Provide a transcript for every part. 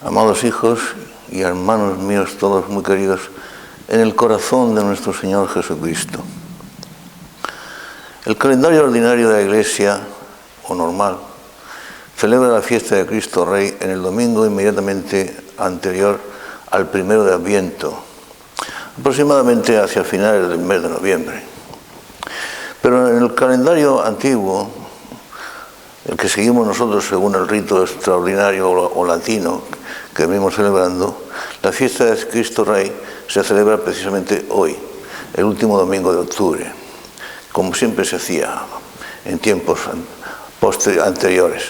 Amados hijos y hermanos míos todos muy queridos, en el corazón de nuestro Señor Jesucristo. El calendario ordinario de la Iglesia, o normal, celebra la fiesta de Cristo Rey en el domingo inmediatamente anterior al 1 de Adviento, aproximadamente hacia finales del mes de noviembre. Pero en el calendario antiguo, el que seguimos nosotros según el rito extraordinario o latino que venimos celebrando, la fiesta de Cristo Rey se celebra precisamente hoy, el último domingo de octubre, como siempre se hacía en tiempos anteriores.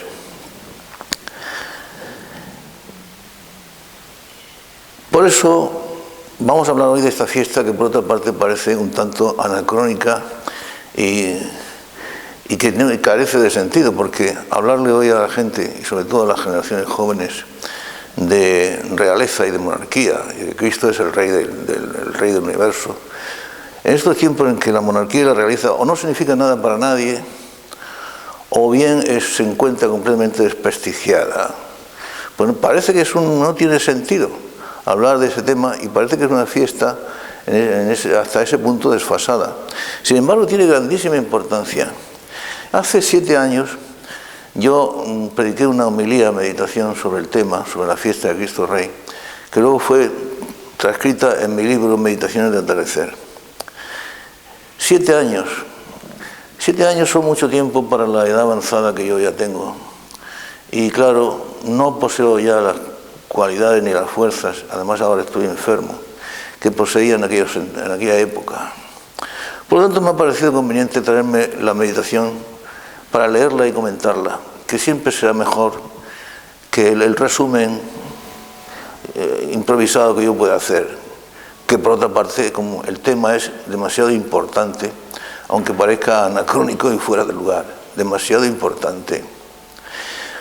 Por eso vamos a hablar hoy de esta fiesta que por otra parte parece un tanto anacrónica y que carece de sentido, porque hablarle hoy a la gente, y sobre todo a las generaciones jóvenes, de realeza y de monarquía, y que Cristo es el rey del universo, en estos tiempos en que la monarquía y la realeza o no significan nada para nadie, o bien se encuentra completamente desprestigiada. Pues parece que no tiene sentido hablar de ese tema, y parece que es una fiesta hasta ese punto desfasada. Sin embargo, tiene grandísima importancia. Hace 7 años yo prediqué una homilía, meditación sobre el tema, sobre la fiesta de Cristo Rey, que luego fue transcrita en mi libro Meditaciones de Atardecer. 7 años. 7 años son mucho tiempo para la edad avanzada que yo ya tengo. Y claro, no poseo ya las cualidades ni las fuerzas, además ahora estoy enfermo, que poseía en aquella época. Por lo tanto, me ha parecido conveniente traerme la meditación para leerla y comentarla, que siempre será mejor que el resumen improvisado que yo pueda hacer, que por otra parte, como el tema es demasiado importante, aunque parezca anacrónico y fuera de lugar, demasiado importante.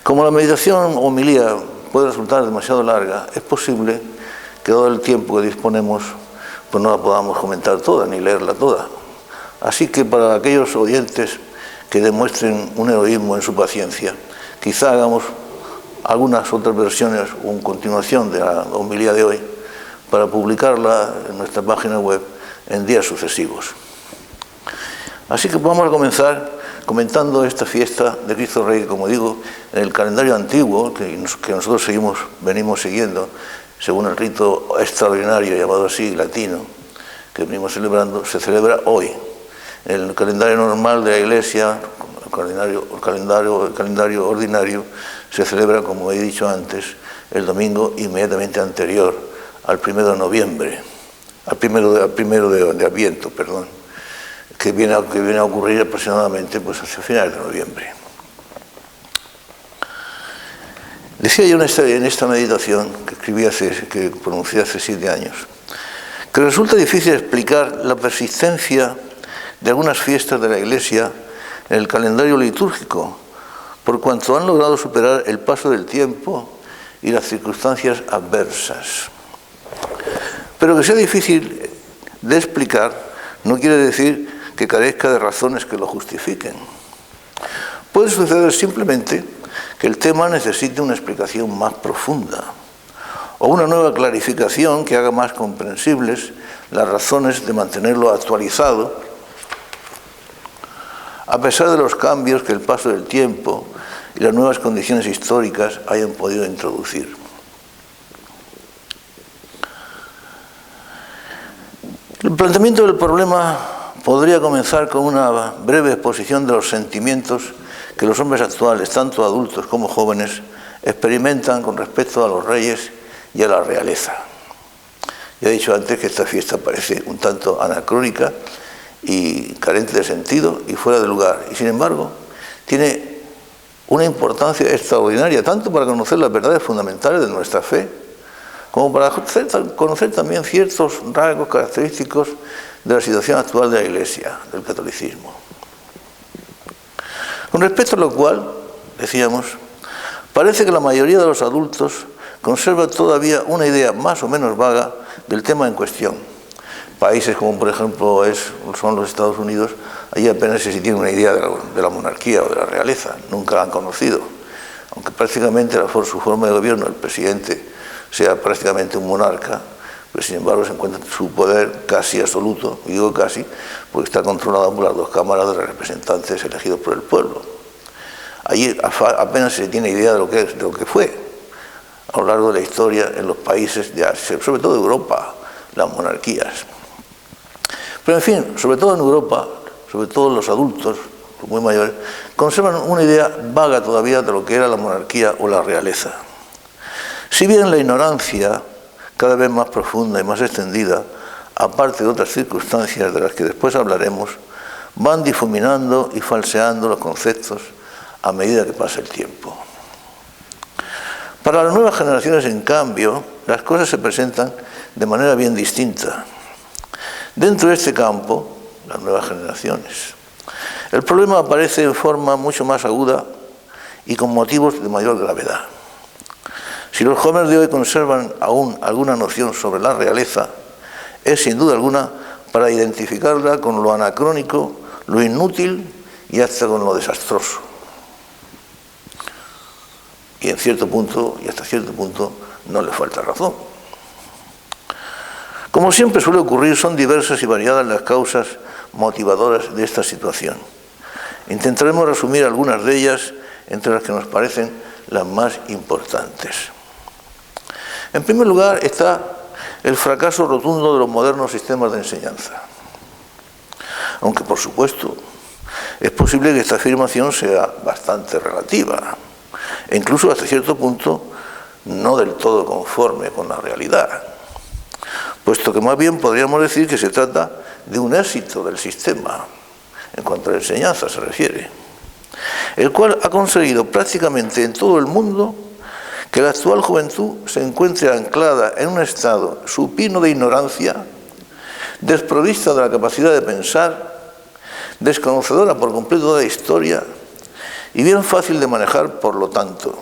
Como la meditación o homilía puede resultar demasiado larga, es posible que todo el tiempo que disponemos pues no la podamos comentar toda ni leerla toda. Así que para aquellos oyentes que demuestren un heroísmo en su paciencia, quizá hagamos algunas otras versiones o en continuación de la homilía de hoy para publicarla en nuestra página web en días sucesivos. Así que vamos a comenzar comentando esta fiesta de Cristo Rey, que, como digo, en el calendario antiguo que nosotros venimos siguiendo según el rito extraordinario llamado así latino que venimos celebrando, se celebra hoy. El calendario normal de la Iglesia, el calendario ordinario, se celebra, como he dicho antes, el domingo inmediatamente anterior al 1 de noviembre, al primero de Adviento, perdón, que viene a ocurrir aproximadamente pues, hacia finales de noviembre. Decía yo en esta meditación que pronuncié hace 7 años, que resulta difícil explicar la persistencia de algunas fiestas de la Iglesia en el calendario litúrgico, por cuanto han logrado superar el paso del tiempo y las circunstancias adversas. Pero que sea difícil de explicar no quiere decir que carezca de razones que lo justifiquen. Puede suceder simplemente que el tema necesite una explicación más profunda o una nueva clarificación que haga más comprensibles las razones de mantenerlo actualizado a pesar de los cambios que el paso del tiempo y las nuevas condiciones históricas hayan podido introducir. El planteamiento del problema podría comenzar con una breve exposición de los sentimientos que los hombres actuales, tanto adultos como jóvenes, experimentan con respecto a los reyes y a la realeza. Ya he dicho antes que esta fiesta parece un tanto anacrónica y carente de sentido y fuera de lugar, y sin embargo tiene una importancia extraordinaria tanto para conocer las verdades fundamentales de nuestra fe como para conocer también ciertos rasgos característicos de la situación actual de la Iglesia, del catolicismo. Con respecto a lo cual, decíamos, parece que la mayoría de los adultos conserva todavía una idea más o menos vaga del tema en cuestión. Países como por ejemplo son los Estados Unidos, allí apenas se tiene una idea de la monarquía o de la realeza, nunca la han conocido, aunque prácticamente su forma de gobierno, el presidente sea prácticamente un monarca, pero sin embargo se encuentra su poder casi absoluto, y digo casi, porque está controlado por las dos cámaras de representantes elegidos por el pueblo. Allí apenas se tiene idea de lo que fue a lo largo de la historia en los países de Asia, sobre todo de Europa, las monarquías. Pero en fin, sobre todo en Europa, sobre todo los adultos, los muy mayores, conservan una idea vaga todavía de lo que era la monarquía o la realeza. Si bien la ignorancia, cada vez más profunda y más extendida, aparte de otras circunstancias de las que después hablaremos, van difuminando y falseando los conceptos a medida que pasa el tiempo. Para las nuevas generaciones, en cambio, las cosas se presentan de manera bien distinta. Dentro de este campo, las nuevas generaciones, el problema aparece en forma mucho más aguda y con motivos de mayor gravedad. Si los jóvenes de hoy conservan aún alguna noción sobre la realeza, es sin duda alguna para identificarla con lo anacrónico, lo inútil y hasta con lo desastroso. Y en cierto punto, y hasta cierto punto, no le falta razón. Como siempre suele ocurrir, son diversas y variadas las causas motivadoras de esta situación. Intentaremos resumir algunas de ellas, entre las que nos parecen las más importantes. En primer lugar está el fracaso rotundo de los modernos sistemas de enseñanza. Aunque, por supuesto, es posible que esta afirmación sea bastante relativa, e incluso hasta cierto punto no del todo conforme con la realidad, puesto que más bien podríamos decir que se trata de un éxito del sistema, en cuanto a la enseñanza se refiere, el cual ha conseguido prácticamente en todo el mundo que la actual juventud se encuentre anclada en un estado supino de ignorancia, desprovista de la capacidad de pensar, desconocedora por completo de la historia y bien fácil de manejar por lo tanto.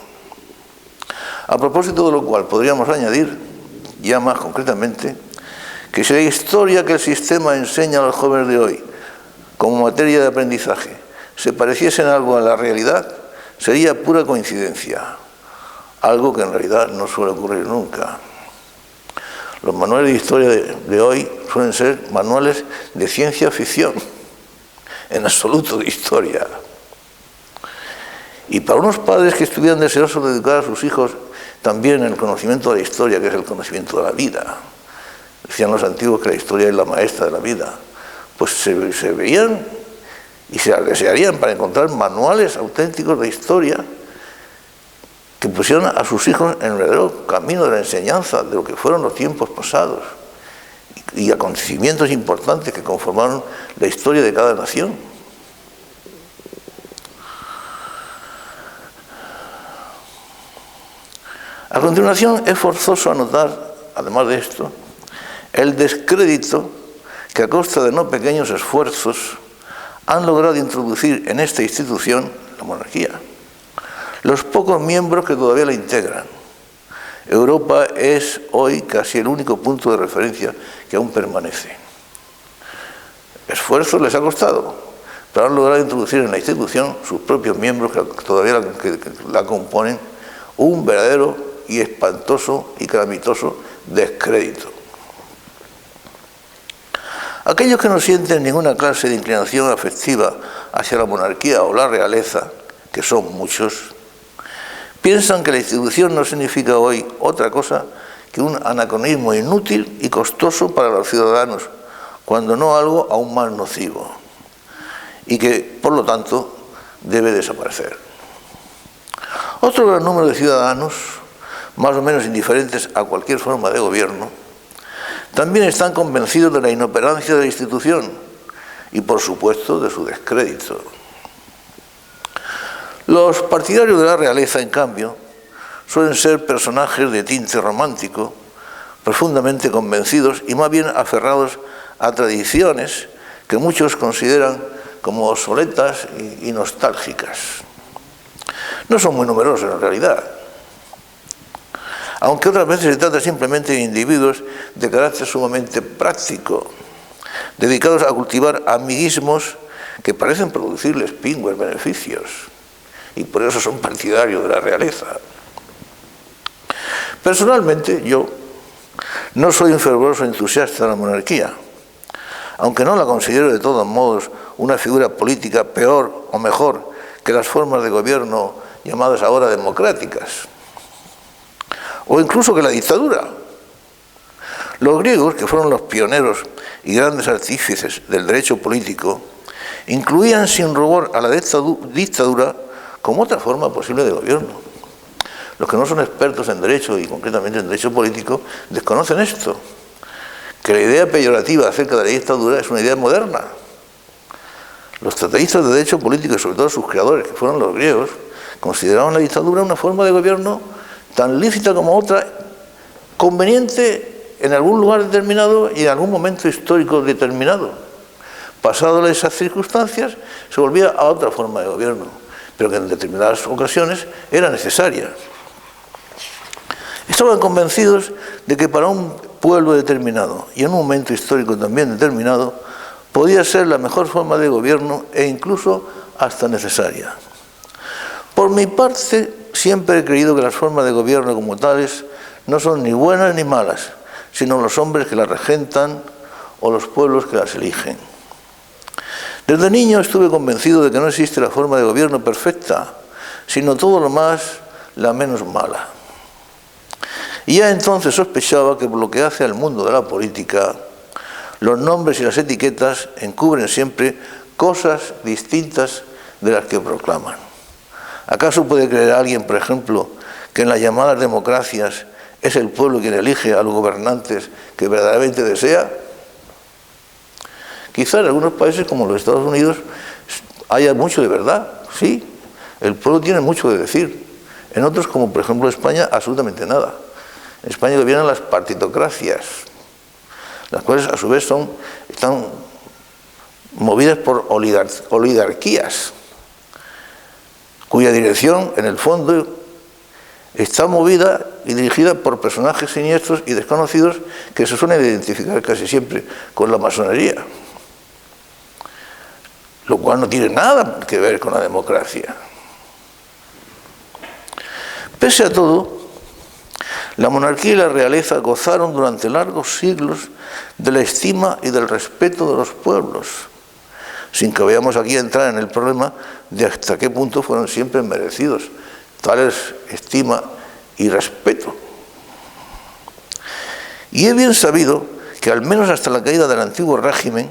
A propósito de lo cual podríamos añadir, ya más concretamente, que si la historia que el sistema enseña a los jóvenes de hoy como materia de aprendizaje se pareciese en algo a la realidad, sería pura coincidencia, algo que en realidad no suele ocurrir nunca. Los manuales de historia de hoy suelen ser manuales de ciencia ficción, en absoluto de historia. Y para unos padres que estuvieran deseosos de educar a sus hijos también en el conocimiento de la historia, que es el conocimiento de la vida, decían los antiguos que la historia es la maestra de la vida, pues se veían y se desearían para encontrar manuales auténticos de historia que pusieran a sus hijos en el verdadero camino de la enseñanza de lo que fueron los tiempos pasados y acontecimientos importantes que conformaron la historia de cada nación. A continuación es forzoso anotar, además de esto, el descrédito que a costa de no pequeños esfuerzos han logrado introducir en esta institución, la monarquía, los pocos miembros que todavía la integran. Europa es hoy casi el único punto de referencia que aún permanece. Esfuerzos les ha costado, pero han logrado introducir en la institución sus propios miembros que todavía la componen, un verdadero y espantoso y calamitoso descrédito. Aquellos que no sienten ninguna clase de inclinación afectiva hacia la monarquía o la realeza, que son muchos, piensan que la institución no significa hoy otra cosa que un anacronismo inútil y costoso para los ciudadanos, cuando no algo aún más nocivo, y que, por lo tanto, debe desaparecer. Otro gran número de ciudadanos, más o menos indiferentes a cualquier forma de gobierno, también están convencidos de la inoperancia de la institución y, por supuesto, de su descrédito. Los partidarios de la realeza, en cambio, suelen ser personajes de tinte romántico, profundamente convencidos y más bien aferrados a tradiciones que muchos consideran como obsoletas y nostálgicas. No son muy numerosos en realidad, aunque otras veces se trata simplemente de individuos de carácter sumamente práctico, dedicados a cultivar amiguismos que parecen producirles pingües beneficios, y por eso son partidarios de la realeza. Personalmente, yo no soy un fervoroso entusiasta de la monarquía, aunque no la considero de todos modos una figura política peor o mejor que las formas de gobierno llamadas ahora democráticas, o incluso que la dictadura. Los griegos, que fueron los pioneros y grandes artífices del derecho político, incluían sin rubor a la dictadura como otra forma posible de gobierno. Los que no son expertos en derecho, y concretamente en derecho político, desconocen esto, que la idea peyorativa acerca de la dictadura es una idea moderna. Los tratadistas de derecho político, y sobre todo sus creadores, que fueron los griegos, consideraban la dictadura una forma de gobierno tan lícita como otra, conveniente en algún lugar determinado y en algún momento histórico determinado. Pasadas esas circunstancias, se volvía a otra forma de gobierno, pero que en determinadas ocasiones era necesaria. Estaban convencidos de que para un pueblo determinado y en un momento histórico también determinado, podía ser la mejor forma de gobierno e incluso hasta necesaria. Por mi parte, siempre he creído que las formas de gobierno como tales no son ni buenas ni malas, sino los hombres que las regentan o los pueblos que las eligen. Desde niño estuve convencido de que no existe la forma de gobierno perfecta, sino todo lo más, la menos mala. Y ya entonces sospechaba que por lo que hace al mundo de la política, los nombres y las etiquetas encubren siempre cosas distintas de las que proclaman. ¿Acaso puede creer alguien, por ejemplo, que en las llamadas democracias es el pueblo quien elige a los gobernantes que verdaderamente desea? Quizá en algunos países como los Estados Unidos haya mucho de verdad, sí, el pueblo tiene mucho que decir. En otros, como por ejemplo España, absolutamente nada. En España gobiernan las partitocracias, las cuales a su vez están movidas por oligarquías, cuya dirección en el fondo está movida y dirigida por personajes siniestros y desconocidos que se suelen identificar casi siempre con la masonería, lo cual no tiene nada que ver con la democracia. Pese a todo, la monarquía y la realeza gozaron durante largos siglos de la estima y del respeto de los pueblos, sin que vayamos aquí a entrar en el problema de hasta qué punto fueron siempre merecidos tales estima y respeto. Y es bien sabido que al menos hasta la caída del antiguo régimen,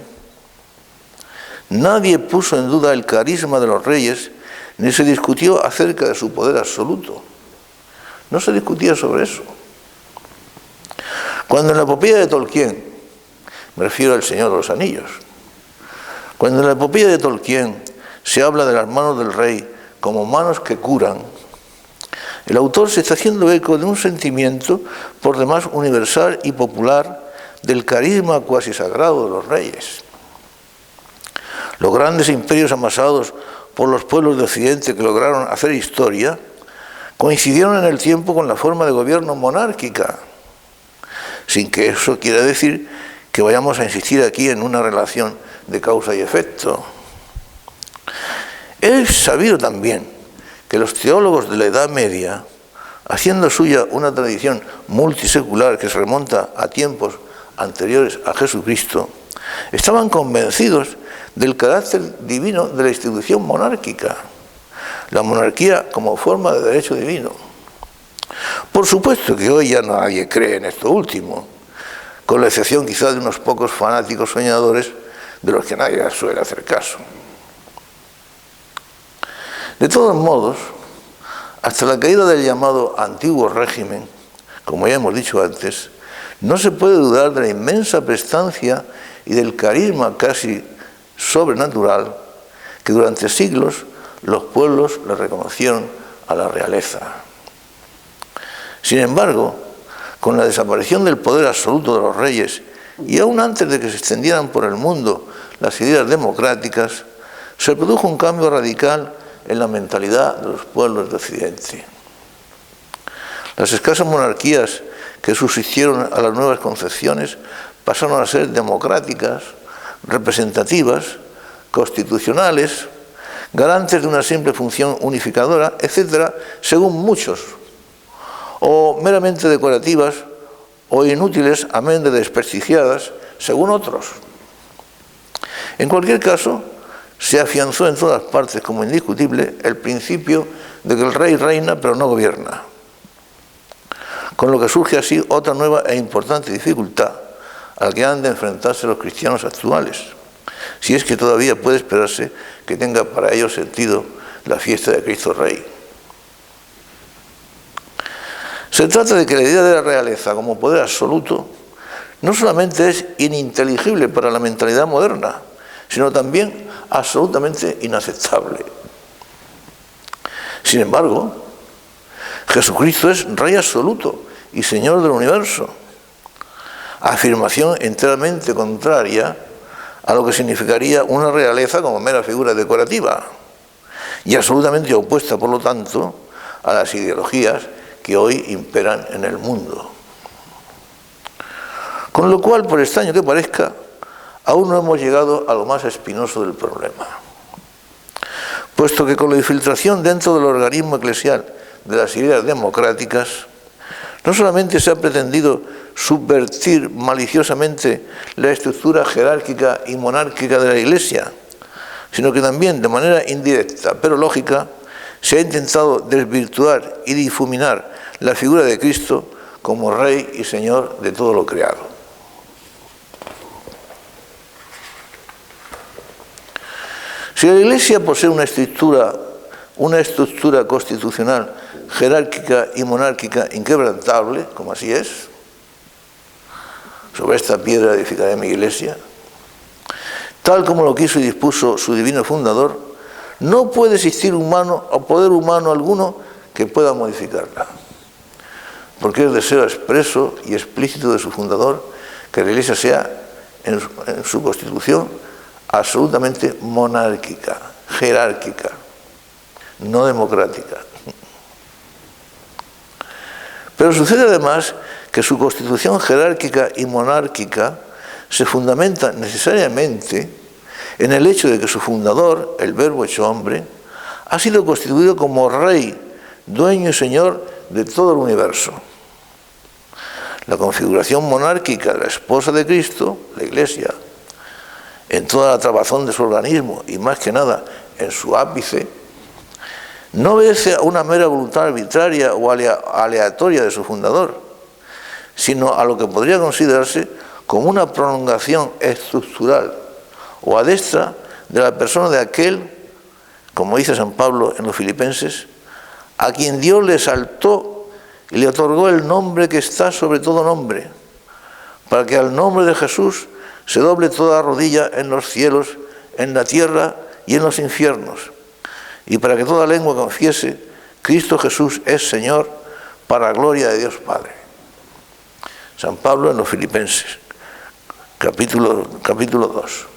nadie puso en duda el carisma de los reyes, ni se discutió acerca de su poder absoluto. No se discutía sobre eso. Cuando en la epopeya de Tolkien, me refiero al Señor de los Anillos, cuando en la epopeya de Tolkien se habla de las manos del rey como manos que curan, el autor se está haciendo eco de un sentimiento por demás universal y popular del carisma cuasi sagrado de los reyes. Los grandes imperios amasados por los pueblos de Occidente que lograron hacer historia coincidieron en el tiempo con la forma de gobierno monárquica, sin que eso quiera decir que vayamos a insistir aquí en una relación de causa y efecto. Es sabido también que los teólogos de la Edad Media, haciendo suya una tradición multisecular que se remonta a tiempos anteriores a Jesucristo, estaban convencidos del carácter divino de la institución monárquica, la monarquía como forma de derecho divino. Por supuesto que hoy ya nadie cree en esto último, con la excepción quizá de unos pocos fanáticos soñadores de los que nadie suele hacer caso. De todos modos, hasta la caída del llamado antiguo régimen, como ya hemos dicho antes, no se puede dudar de la inmensa prestancia y del carisma casi sobrenatural que durante siglos los pueblos le reconocieron a la realeza. Sin embargo, con la desaparición del poder absoluto de los reyes y aún antes de que se extendieran por el mundo las ideas democráticas, se produjo un cambio radical en la mentalidad de los pueblos de Occidente. Las escasas monarquías que subsistieron a las nuevas concepciones pasaron a ser democráticas, representativas, constitucionales, garantes de una simple función unificadora, etcétera, según muchos, o meramente decorativas o inútiles, amén de desprestigiadas, según otros. En cualquier caso, se afianzó en todas partes como indiscutible el principio de que el rey reina pero no gobierna, con lo que surge así otra nueva e importante dificultad a la que han de enfrentarse los cristianos actuales, si es que todavía puede esperarse que tenga para ellos sentido la fiesta de Cristo Rey. Se trata de que la idea de la realeza como poder absoluto no solamente es ininteligible para la mentalidad moderna, sino también absolutamente inaceptable. Sin embargo, Jesucristo es Rey absoluto y Señor del universo, afirmación enteramente contraria a lo que significaría una realeza como mera figura decorativa, y absolutamente opuesta, por lo tanto, a las ideologías que hoy imperan en el mundo. Con lo cual, por extraño que parezca, aún no hemos llegado a lo más espinoso del problema, puesto que con la infiltración dentro del organismo eclesial de las ideas democráticas, no solamente se ha pretendido subvertir maliciosamente la estructura jerárquica y monárquica de la Iglesia, sino que también de manera indirecta pero lógica se ha intentado desvirtuar y difuminar la figura de Cristo como Rey y Señor de todo lo creado. Si la Iglesia posee una estructura constitucional, jerárquica y monárquica inquebrantable, como así es, sobre esta piedra edificaré mi Iglesia, tal como lo quiso y dispuso su divino fundador, no puede existir humano o poder humano alguno que pueda modificarla, porque es deseo expreso y explícito de su fundador que la Iglesia sea, en su constitución, absolutamente monárquica, jerárquica, no democrática. Pero sucede además que su constitución jerárquica y monárquica se fundamenta necesariamente en el hecho de que su fundador, el Verbo hecho hombre, ha sido constituido como Rey, dueño y Señor de todo el universo. La configuración monárquica de la esposa de Cristo, la Iglesia, en toda la trabazón de su organismo y más que nada en su ápice, no obedece a una mera voluntad arbitraria o aleatoria de su fundador, sino a lo que podría considerarse como una prolongación estructural o adestra de la persona de aquel, como dice San Pablo en los Filipenses, a quien Dios le exaltó y le otorgó el nombre que está sobre todo nombre, para que al nombre de Jesús se doble toda rodilla en los cielos, en la tierra y en los infiernos, y para que toda lengua confiese, Cristo Jesús es Señor, para gloria de Dios Padre. San Pablo en los Filipenses, capítulo 2.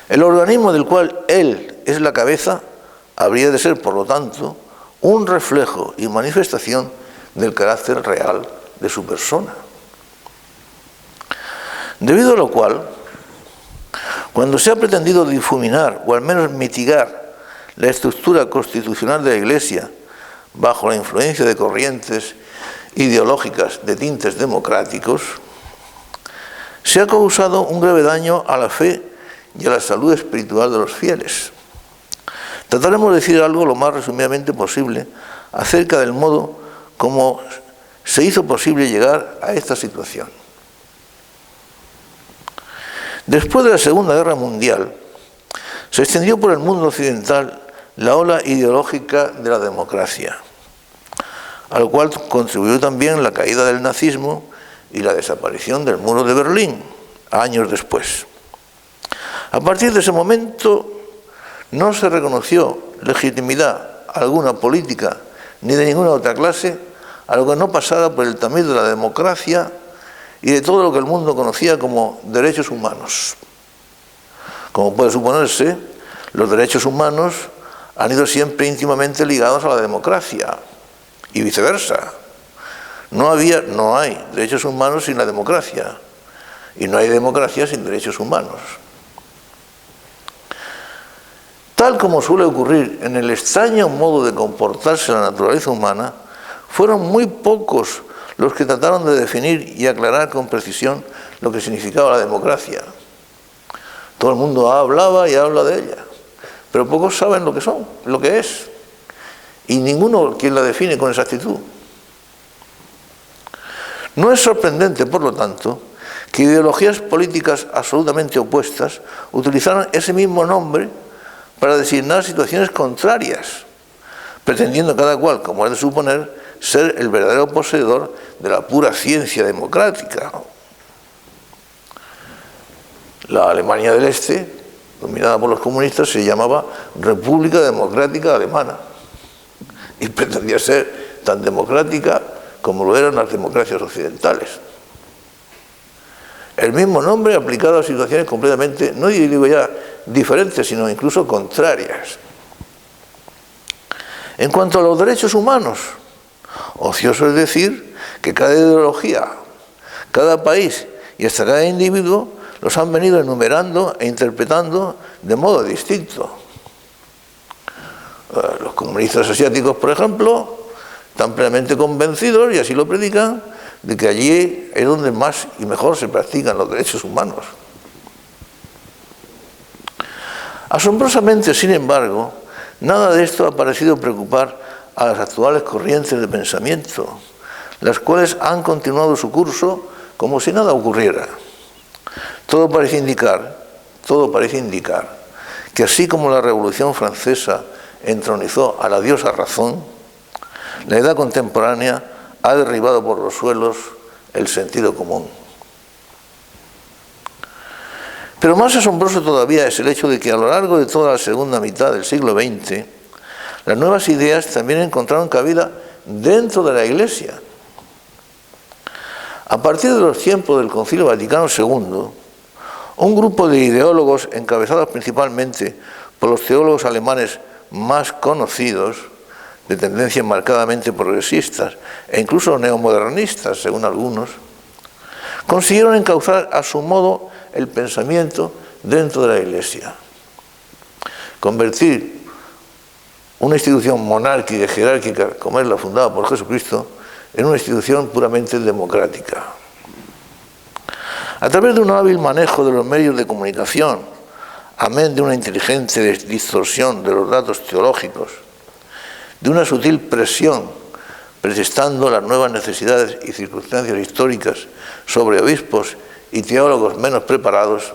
El organismo del cual Él es la cabeza habría de ser, por lo tanto, un reflejo y manifestación del carácter real de su persona. Debido a lo cual, cuando se ha pretendido difuminar o al menos mitigar la estructura constitucional de la Iglesia bajo la influencia de corrientes ideológicas de tintes democráticos, se ha causado un grave daño a la fe y a la salud espiritual de los fieles. Trataremos de decir algo lo más resumidamente posible acerca del modo como se hizo posible llegar a esta situación. Después de la Segunda Guerra Mundial, se extendió por el mundo occidental la ola ideológica de la democracia, a lo cual contribuyó también la caída del nazismo y la desaparición del muro de Berlín, años después. A partir de ese momento no se reconoció legitimidad alguna política ni de ninguna otra clase a lo que no pasara por el tamiz de la democracia y de todo lo que el mundo conocía como derechos humanos. Como puede suponerse, los derechos humanos han ido siempre íntimamente ligados a la democracia y viceversa. No hay derechos humanos sin la democracia y no hay democracia sin derechos humanos. Tal como suele ocurrir en el extraño modo de comportarse la naturaleza humana, fueron muy pocos los que trataron de definir y aclarar con precisión lo que significaba la democracia. Todo el mundo hablaba y habla de ella, pero pocos saben lo que son, lo que es, y ninguno quien la define con exactitud. No es sorprendente, por lo tanto, que ideologías políticas absolutamente opuestas utilizaran ese mismo nombre para designar situaciones contrarias, pretendiendo cada cual, como es de suponer, ser el verdadero poseedor de la pura ciencia democrática. La Alemania del Este, dominada por los comunistas, se llamaba República Democrática Alemana y pretendía ser tan democrática como lo eran las democracias occidentales. El mismo nombre aplicado a situaciones completamente, no digo ya diferentes, sino incluso contrarias. En cuanto a los derechos humanos, ocioso es decir que cada ideología, cada país y hasta cada individuo los han venido enumerando e interpretando de modo distinto. Los comunistas asiáticos, por ejemplo, están plenamente convencidos, y así lo predican, de que allí es donde más y mejor se practican los derechos humanos. Asombrosamente, sin embargo, nada de esto ha parecido preocupar a las actuales corrientes de pensamiento, las cuales han continuado su curso como si nada ocurriera. Todo parece indicar que así como la Revolución Francesa entronizó a la diosa razón, la edad contemporánea ha derribado por los suelos el sentido común. Pero más asombroso todavía es el hecho de que a lo largo de toda la segunda mitad del siglo XX, las nuevas ideas también encontraron cabida dentro de la Iglesia. A partir de los tiempos del Concilio Vaticano II, un grupo de ideólogos encabezados principalmente por los teólogos alemanes más conocidos, de tendencias marcadamente progresistas e incluso neomodernistas, según algunos, consiguieron encauzar a su modo el pensamiento dentro de la Iglesia. Convertir una institución monárquica y jerárquica, como es la fundada por Jesucristo, en una institución puramente democrática. A través de un hábil manejo de los medios de comunicación, amén de una inteligente distorsión de los datos teológicos, de una sutil presión, pretextando las nuevas necesidades y circunstancias históricas sobre obispos y teólogos menos preparados,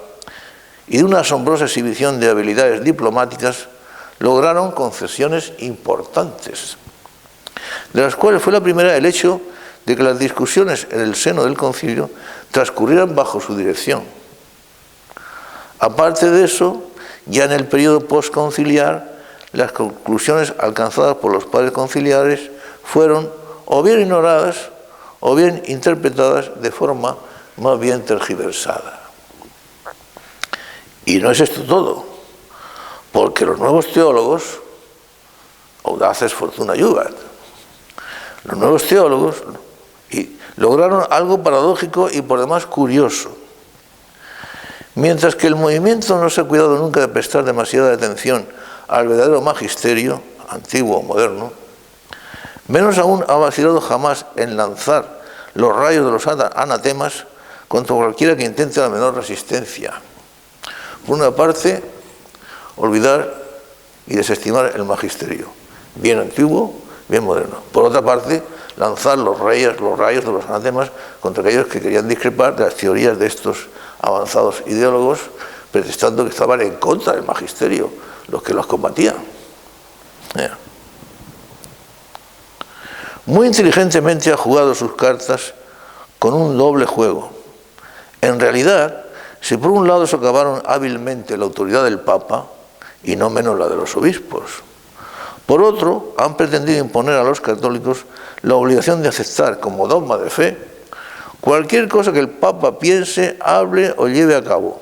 y de una asombrosa exhibición de habilidades diplomáticas, lograron concesiones importantes, de las cuales fue la primera el hecho de que las discusiones en el seno del concilio transcurrieran bajo su dirección. Aparte de eso, ya en el periodo postconciliar, las conclusiones alcanzadas por los padres conciliares fueron o bien ignoradas o bien interpretadas de forma más bien tergiversada. Y no es esto todo, porque los nuevos teólogos, audaces fortuna iugat, los nuevos teólogos lograron algo paradójico y por demás curioso. Mientras que el movimiento no se ha cuidado nunca de prestar demasiada atención al verdadero magisterio, antiguo o moderno, menos aún ha vacilado jamás en lanzar los rayos de los anatemas contra cualquiera que intente la menor resistencia. Por una parte, olvidar y desestimar el magisterio, bien antiguo, bien moderno. Por otra parte, lanzar los rayos de los anatemas contra aquellos que querían discrepar de las teorías de estos avanzados ideólogos, pretextando que estaban en contra del magisterio, los que los combatían. Muy inteligentemente ha jugado sus cartas con un doble juego. En realidad, si por un lado socavaron hábilmente la autoridad del Papa, y no menos la de los obispos, por otro, han pretendido imponer a los católicos la obligación de aceptar como dogma de fe cualquier cosa que el Papa piense, hable o lleve a cabo,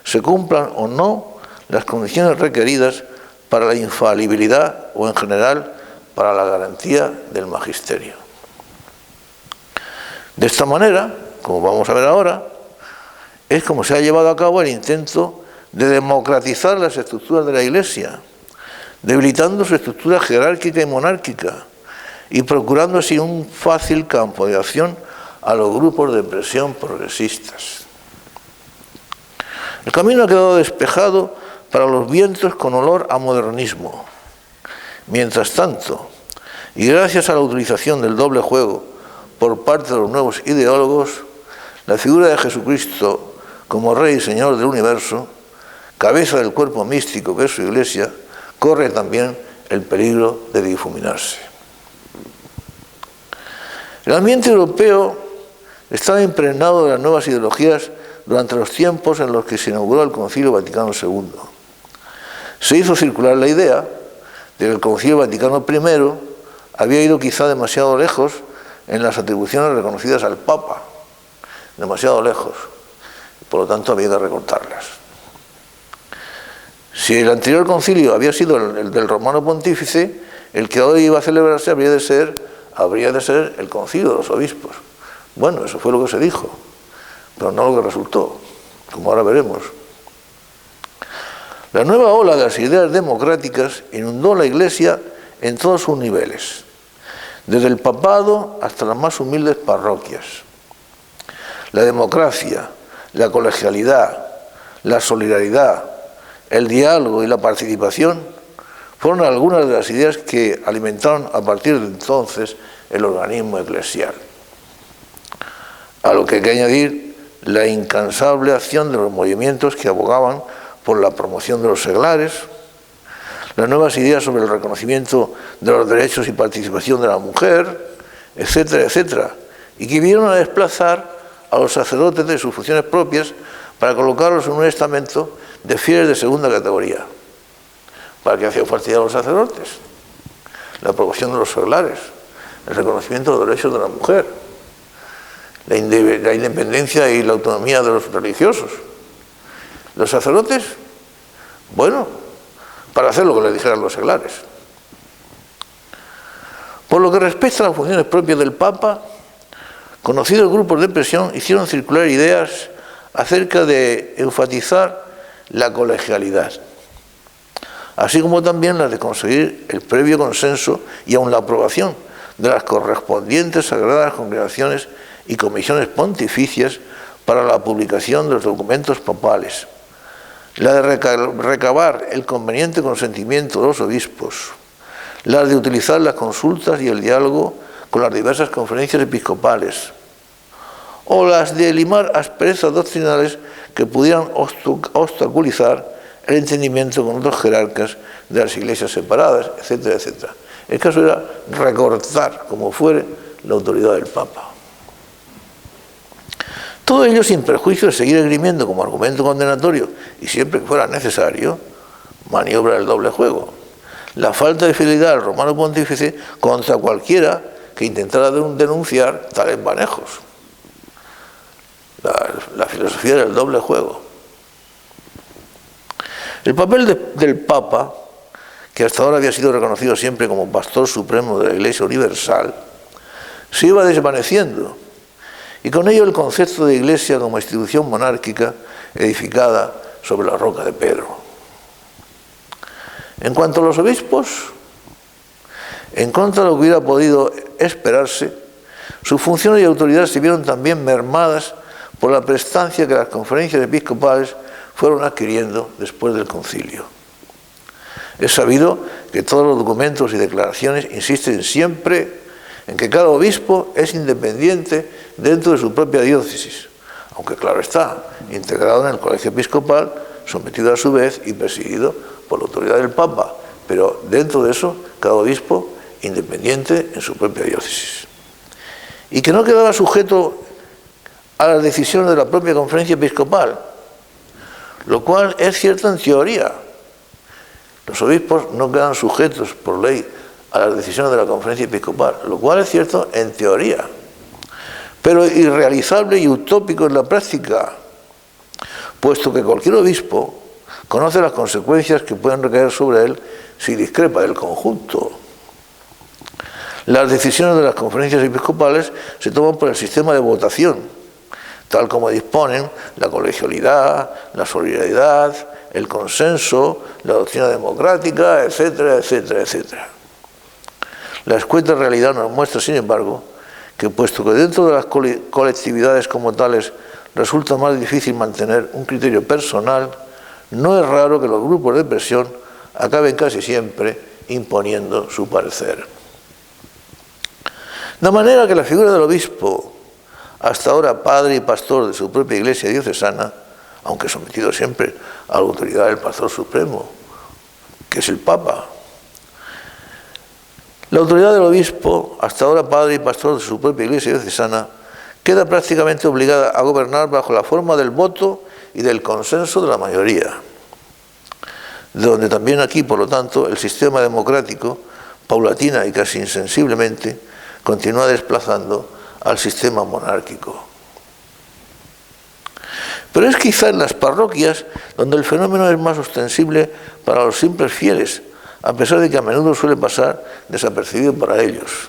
se cumplan o no las condiciones requeridas para la infalibilidad o en general para la garantía del magisterio. De esta manera, como vamos a ver ahora, es como se ha llevado a cabo el intento de democratizar las estructuras de la Iglesia, debilitando su estructura jerárquica y monárquica, y procurando así un fácil campo de acción a los grupos de presión progresistas. El camino ha quedado despejado para los vientos con olor a modernismo. Mientras tanto, y gracias a la utilización del doble juego por parte de los nuevos ideólogos, la figura de Jesucristo como Rey y Señor del universo, cabeza del cuerpo místico que es su Iglesia, corre también el peligro de difuminarse. El ambiente europeo estaba impregnado de las nuevas ideologías durante los tiempos en los que se inauguró el Concilio Vaticano II. Se hizo circular la idea de que el Concilio Vaticano I había ido quizá demasiado lejos en las atribuciones reconocidas al Papa, demasiado lejos, y por lo tanto había que recortarlas. Si el anterior concilio había sido el del Romano Pontífice, el que hoy iba a celebrarse habría de ser el concilio de los obispos. Bueno, eso fue lo que se dijo, pero no lo que resultó, como ahora veremos. La nueva ola de las ideas democráticas inundó la Iglesia en todos sus niveles, desde el papado hasta las más humildes parroquias. La democracia, la colegialidad, la solidaridad, el diálogo y la participación fueron algunas de las ideas que alimentaron a partir de entonces el organismo eclesial. A lo que hay que añadir la incansable acción de los movimientos que abogaban por la promoción de los seglares, las nuevas ideas sobre el reconocimiento de los derechos y participación de la mujer, etcétera, etcétera, y que vinieron a desplazar a los sacerdotes de sus funciones propias para colocarlos en un estamento de fieles de segunda categoría. ¿Para qué hacía falta a los sacerdotes? La promoción de los seglares, el reconocimiento de los derechos de la mujer, la independencia y la autonomía de los religiosos. Los sacerdotes, bueno, para hacer lo que les dijeran los seglares. Por lo que respecta a las funciones propias del Papa, conocidos grupos de presión hicieron circular ideas acerca de enfatizar la colegialidad, así como también las de conseguir el previo consenso y aun la aprobación de las correspondientes sagradas congregaciones y comisiones pontificias para la publicación de los documentos papales, la de recabar el conveniente consentimiento de los obispos, la de utilizar las consultas y el diálogo con las diversas conferencias episcopales, o las de limar asperezas doctrinales que pudieran obstaculizar el entendimiento con otros jerarcas de las iglesias separadas, etcétera, etcétera. El caso era recortar, como fuere, la autoridad del Papa. Todo ello sin perjuicio de seguir esgrimiendo como argumento condenatorio, y siempre que fuera necesario, maniobra del doble juego, la falta de fidelidad al Romano Pontífice contra cualquiera que intentara denunciar tales manejos. La filosofía del doble juego. El papel del Papa, que hasta ahora había sido reconocido siempre como pastor supremo de la Iglesia Universal, se iba desvaneciendo, y con ello el concepto de Iglesia como institución monárquica edificada sobre la roca de Pedro. En cuanto a los obispos, en contra de lo que hubiera podido esperarse, sus funciones y autoridades se vieron también mermadas por la prestancia que las conferencias episcopales fueron adquiriendo después del concilio. Es sabido que todos los documentos y declaraciones insisten siempre en que cada obispo es independiente dentro de su propia diócesis, aunque claro está, integrado en el colegio episcopal, sometido a su vez y presidido por la autoridad del Papa, pero dentro de eso, cada obispo independiente en su propia diócesis. Y que no quedaba sujeto a las decisiones de la propia conferencia episcopal, lo cual es cierto en teoría. Los obispos no quedan sujetos por ley a las decisiones de la conferencia episcopal, lo cual es cierto en teoría, pero irrealizable y utópico en la práctica, puesto que cualquier obispo conoce las consecuencias que pueden recaer sobre él si discrepa del conjunto. Las decisiones de las conferencias episcopales se toman por el sistema de votación, tal como disponen la colegialidad, la solidaridad, el consenso, la doctrina democrática, etcétera, etcétera, etcétera. La escueta realidad nos muestra, sin embargo, que puesto que dentro de las colectividades como tales resulta más difícil mantener un criterio personal, no es raro que los grupos de presión acaben casi siempre imponiendo su parecer. De manera que la figura del obispo, hasta ahora padre y pastor de su propia iglesia diocesana, aunque sometido siempre a la autoridad del pastor supremo, que es el Papa, la autoridad del obispo, hasta ahora padre y pastor de su propia iglesia diocesana, queda prácticamente obligada a gobernar bajo la forma del voto y del consenso de la mayoría, de donde también aquí, por lo tanto, el sistema democrático, paulatina y casi insensiblemente, continúa desplazando al sistema monárquico. Pero es quizá en las parroquias donde el fenómeno es más ostensible para los simples fieles, a pesar de que a menudo suele pasar desapercibido para ellos.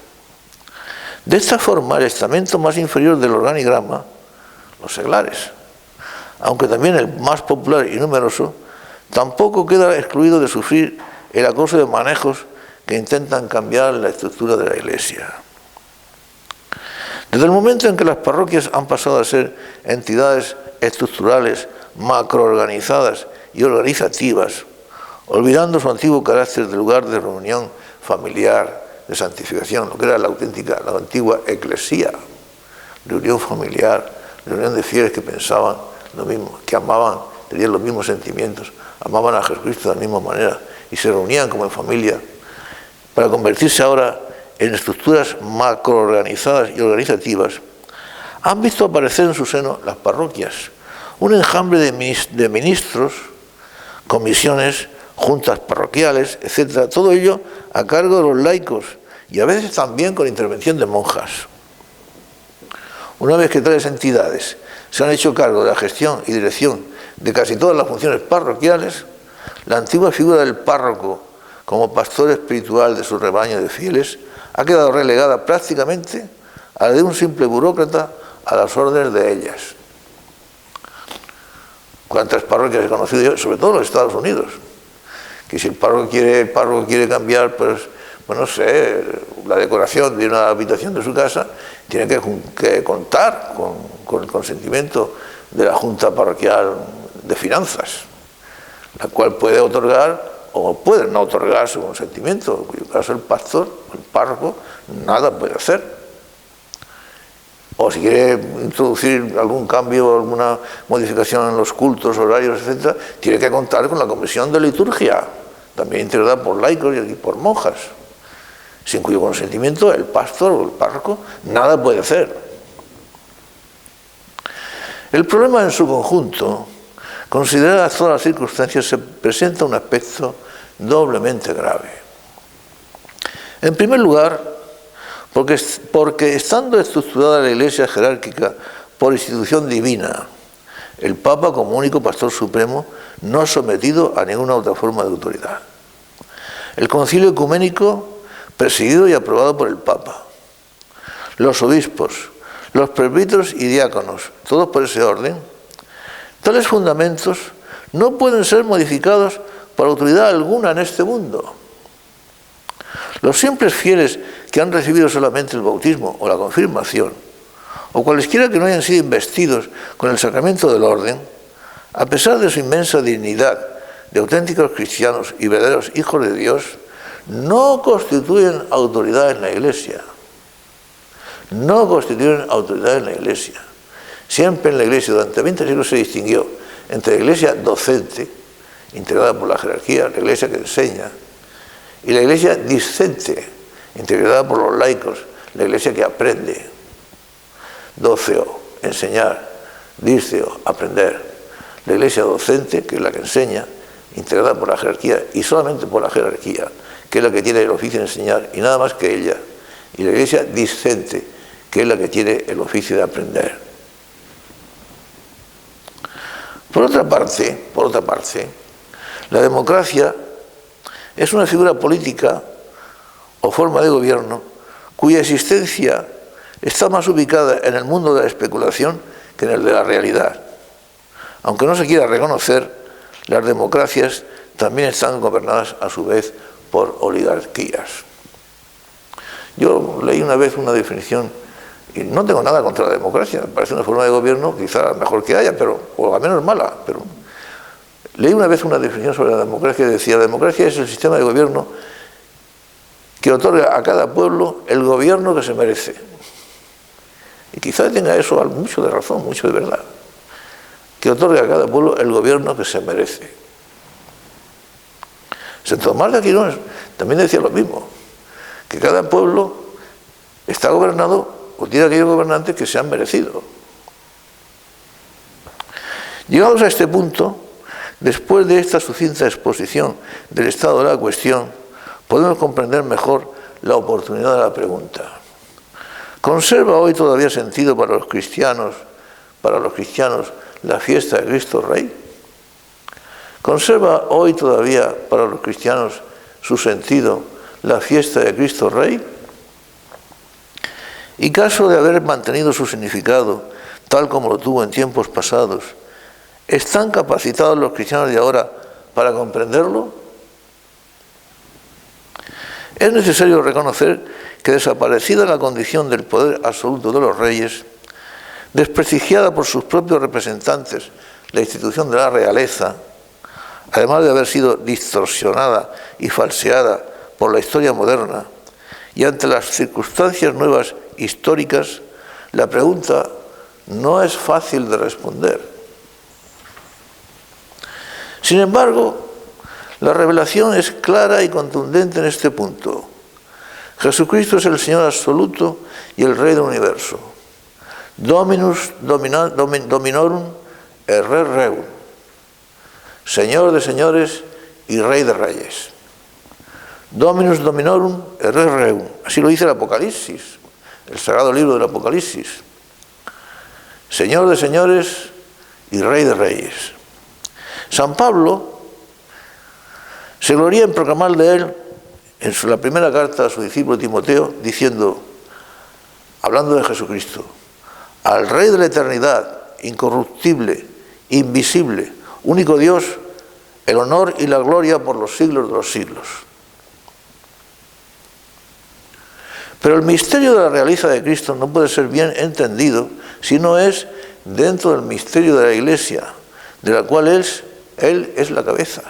De esta forma, el estamento más inferior del organigrama, los seglares, aunque también el más popular y numeroso, tampoco queda excluido de sufrir el acoso de manejos que intentan cambiar la estructura de la Iglesia. Desde el momento en que las parroquias han pasado a ser entidades estructurales, macroorganizadas y organizativas, olvidando su antiguo carácter de lugar de reunión familiar, de santificación, lo que era la antigua eclesía, reunión familiar, reunión de fieles que pensaban lo mismo, que amaban, tenían los mismos sentimientos, amaban a Jesucristo de la misma manera y se reunían como en familia, para convertirse ahora en estructuras macroorganizadas y organizativas, han visto aparecer en su seno las parroquias, un enjambre de ministros, comisiones, juntas parroquiales, etc. Todo ello a cargo de los laicos y a veces también con intervención de monjas. Una vez que tales entidades se han hecho cargo de la gestión y dirección de casi todas las funciones parroquiales, la antigua figura del párroco como pastor espiritual de su rebaño de fieles ha quedado relegada prácticamente a la de un simple burócrata a las órdenes de ellas. ¿Cuántas parroquias he conocido yo? Sobre todo en los Estados Unidos. Que si el párroco quiere cambiar, pues no sé, la decoración de una habitación de su casa, tiene que contar con el consentimiento de la Junta Parroquial de Finanzas, la cual puede otorgar o puede no otorgar su consentimiento, en cuyo caso el pastor, el párroco, nada puede hacer. O si quiere introducir algún cambio, alguna modificación en los cultos, horarios, etc., tiene que contar con la comisión de liturgia, también integrada por laicos y por monjas, sin cuyo consentimiento el pastor o el párroco nada puede hacer. El problema en su conjunto, consideradas todas las circunstancias, se presenta un aspecto doblemente grave. En primer lugar, porque estando estructurada la Iglesia jerárquica por institución divina, el Papa como único pastor supremo no es sometido a ninguna otra forma de autoridad. El concilio ecuménico, presidido y aprobado por el Papa, los obispos, los presbíteros y diáconos, todos por ese orden, tales fundamentos no pueden ser modificados por autoridad alguna en este mundo. Los simples fieles que han recibido solamente el bautismo o la confirmación, o cualesquiera que no hayan sido investidos con el sacramento del orden, a pesar de su inmensa dignidad de auténticos cristianos y verdaderos hijos de Dios, no constituyen autoridad en la Iglesia. No constituyen autoridad en la Iglesia. Siempre en la Iglesia, durante 20 siglos se distinguió entre la Iglesia docente, integrada por la jerarquía, la Iglesia que enseña, y la Iglesia discente, integrada por los laicos, la Iglesia que aprende. Doceo, enseñar, disceo, aprender. La Iglesia docente, que es la que enseña, integrada por la jerarquía, y solamente por la jerarquía, que es la que tiene el oficio de enseñar, y nada más que ella. Y la Iglesia discente, que es la que tiene el oficio de aprender. Por otra parte, la democracia es una figura política o forma de gobierno cuya existencia está más ubicada en el mundo de la especulación que en el de la realidad. Aunque no se quiera reconocer, las democracias también están gobernadas a su vez por oligarquías. Yo leí una vez una definición, y no tengo nada contra la democracia, me parece una forma de gobierno quizá la mejor que haya, o al menos mala, pero leí una vez una definición sobre la democracia que decía: la democracia es el sistema de gobierno que otorga a cada pueblo el gobierno que se merece. Y quizá tenga eso mucho de razón, mucho de verdad. Que otorga a cada pueblo el gobierno que se merece. Santo Tomás de Aquino también decía lo mismo, que cada pueblo está gobernado o tiene aquellos gobernantes que se han merecido. Llegados a este punto, después de esta sucinta exposición del estado de la cuestión, podemos comprender mejor la oportunidad de la pregunta. ¿Conserva hoy todavía sentido para los cristianos, la fiesta de Cristo Rey? ¿Conserva hoy todavía para los cristianos su sentido la fiesta de Cristo Rey? Y caso de haber mantenido su significado, tal como lo tuvo en tiempos pasados, ¿están capacitados los cristianos de ahora para comprenderlo? Es necesario reconocer que, desaparecida la condición del poder absoluto de los reyes, desprestigiada por sus propios representantes la institución de la realeza, además de haber sido distorsionada y falseada por la historia moderna, y ante las circunstancias nuevas históricas, la pregunta no es fácil de responder. Sin embargo, la revelación es clara y contundente en este punto. Jesucristo es el Señor absoluto y el Rey del universo. Dominus dominorum et Rex Regum. Señor de señores y Rey de reyes. Dominus dominorum et Rex Regum. Así lo dice el Apocalipsis, el sagrado libro del Apocalipsis. Señor de señores y Rey de reyes. San Pablo se gloría en proclamar de él en la primera carta a su discípulo Timoteo, diciendo, hablando de Jesucristo: al Rey de la eternidad, incorruptible, invisible, único Dios, el honor y la gloria por los siglos de los siglos. Pero el misterio de la realeza de Cristo no puede ser bien entendido si no es dentro del misterio de la Iglesia, de la cual Él es la cabeza.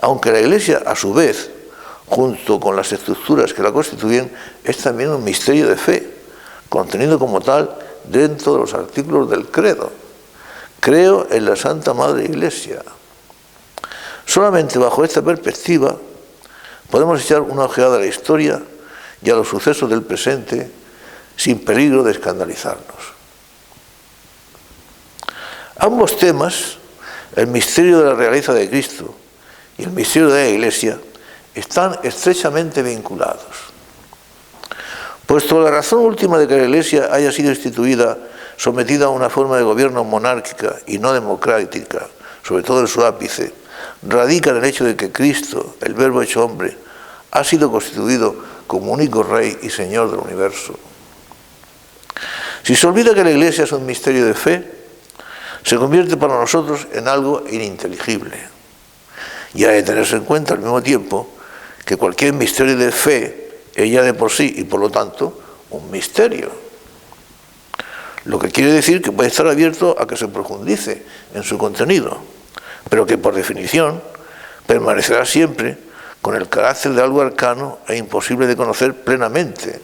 Aunque la Iglesia, a su vez, junto con las estructuras que la constituyen, es también un misterio de fe, contenido como tal dentro de los artículos del credo. Creo en la Santa Madre Iglesia. Solamente bajo esta perspectiva podemos echar una ojeada a la historia y a los sucesos del presente sin peligro de escandalizarnos. Ambos temas, el misterio de la realeza de Cristo y el misterio de la Iglesia, están estrechamente vinculados. Puesto la razón última de que la Iglesia haya sido instituida sometida a una forma de gobierno monárquica y no democrática, sobre todo en su ápice, radica en el hecho de que Cristo, el Verbo hecho hombre, ha sido constituido como único Rey y Señor del universo. Si se olvida que la Iglesia es un misterio de fe, se convierte para nosotros en algo ininteligible. Y ha de tenerse en cuenta al mismo tiempo que cualquier misterio de fe es ya de por sí y por lo tanto un misterio. Lo que quiere decir que puede estar abierto a que se profundice en su contenido, pero que por definición permanecerá siempre con el carácter de algo arcano e imposible de conocer plenamente.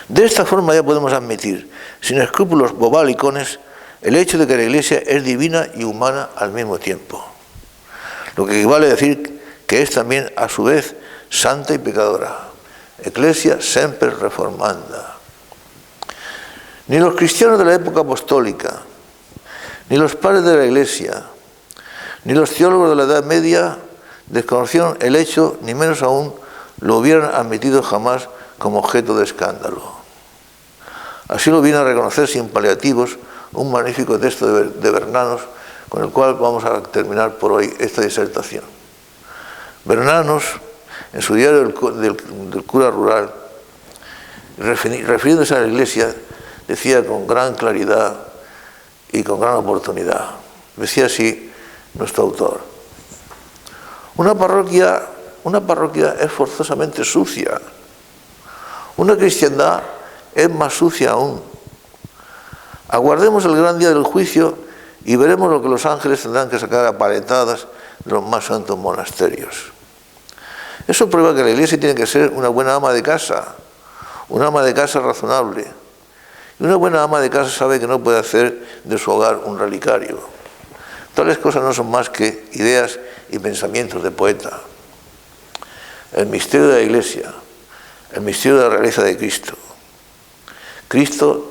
De esta forma ya podemos admitir, sin escrúpulos bobalicones, el hecho de que la Iglesia es divina y humana al mismo tiempo, lo que equivale a decir que es también a su vez santa y pecadora. Ecclesia semper reformanda. Ni los cristianos de la época apostólica, ni los padres de la Iglesia, ni los teólogos de la Edad Media desconocieron el hecho, ni menos aún lo hubieran admitido jamás como objeto de escándalo. Así lo viene a reconocer sin paliativos un magnífico texto de Bernanos, con el cual vamos a terminar por hoy esta disertación. Bernanos, en su diario del cura rural, refiriéndose a la Iglesia, decía con gran claridad y con gran oportunidad, decía así nuestro autor: una parroquia una parroquia es forzosamente sucia. Una cristiandad es más sucia aún. Aguardemos el gran día del juicio y veremos lo que los ángeles tendrán que sacar a paletadas de los más santos monasterios. Eso prueba que la Iglesia tiene que ser una buena ama de casa, una ama de casa razonable. Y una buena ama de casa sabe que no puede hacer de su hogar un relicario. Tales cosas no son más que ideas y pensamientos de poeta. El misterio de la Iglesia, el misterio de la realeza de Cristo. Cristo,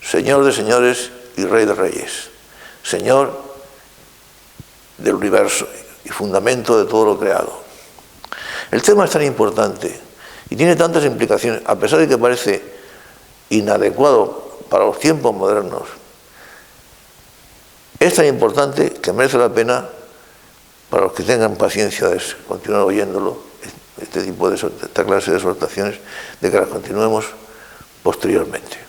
Señor de señores y Rey de reyes. Señor del universo y fundamento de todo lo creado. El tema es tan importante y tiene tantas implicaciones, a pesar de que parece inadecuado para los tiempos modernos. Es tan importante que merece la pena, para los que tengan paciencia de continuar oyéndolo, esta clase de exhortaciones, de que las continuemos posteriormente.